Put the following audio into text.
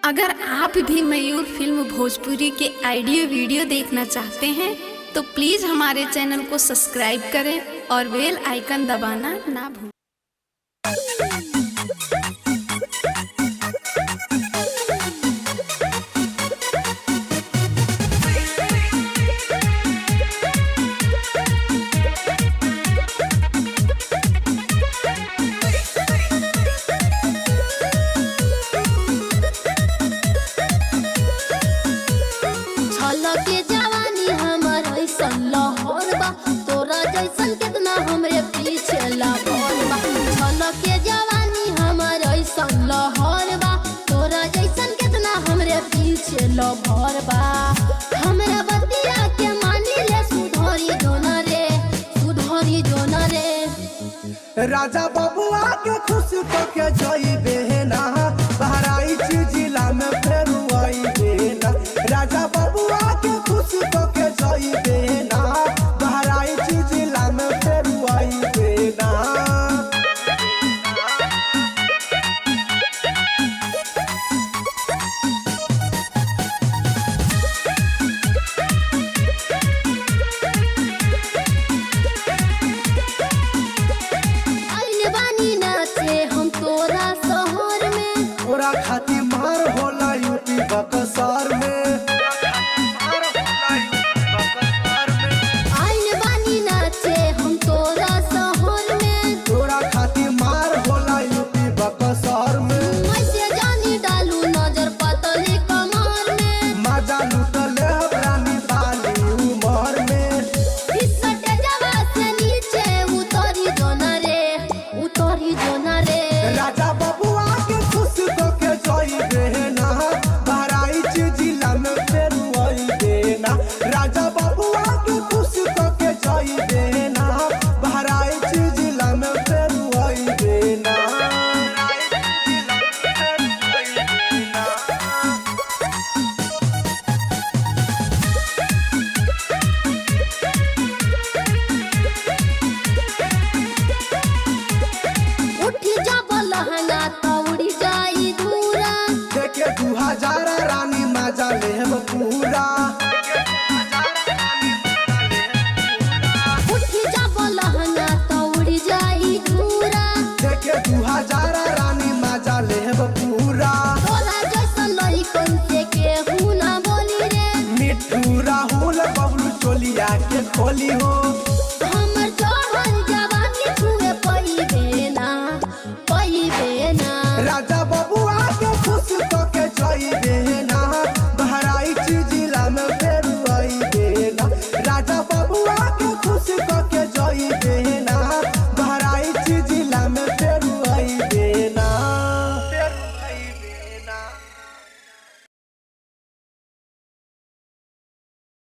अगर आप भी मयूर फिल्म भोजपुरी के ऑडियो वीडियो देखना चाहते हैं तो प्लीज़ हमारे चैनल को सब्सक्राइब करें और बेल आइकन दबाना ना भूलें। के जवानी हमर ऐसन लहर बा, तोरा जैसन कितना हमरे पीछे लागल बा। छलक के जवानी हमर ऐसन लहर बा, तोरा जैसन कितना हमरे पीछे लहर बा। हमरा बतिया के मानी ले, सुधरी जो न रे, सुधरी जो न रे। राजा बबुआ के खुश तो के जइबे ना, बहराइच जिला में फेरू आइबे ना। राजा बबुआ के खुश तो के जइबे ना, बहराइच जिला में फेरू आइबे ना। तोरा खातिर मार होला यूपी बक्सर में। आइल बानी नाचे हम तोरा शहर में, तोरा खातिर मार होला यूपी बक्सर में। ऐसे जानी डालू नजर पतली कमर में, मजा लुटले रानी बाली उमर में। फिसटे जवा से नीचे उतरी जो न रे, उतरी जो न रे। राजा बबुआ के खुश तो के जइबे ना, बहराइच जिला में फेरू आइबे ना। राजा बबुआ के खुश तो के जइबे ना, बहराइच जिला में फेरू आइबे ना। उठी जब लहंगा तो उड़ी जाई धूरा, देखे 2000 रानी मजा लेब पूरा। उठी जब लहंगा तो उड़ी जाई धूरा। देखे 2000 रानी मजा लेब पूरा। तोरा जैसन लइकन से केहू ना बोली रे, मिठू राहुल बबलू चोलिया के खोली हो।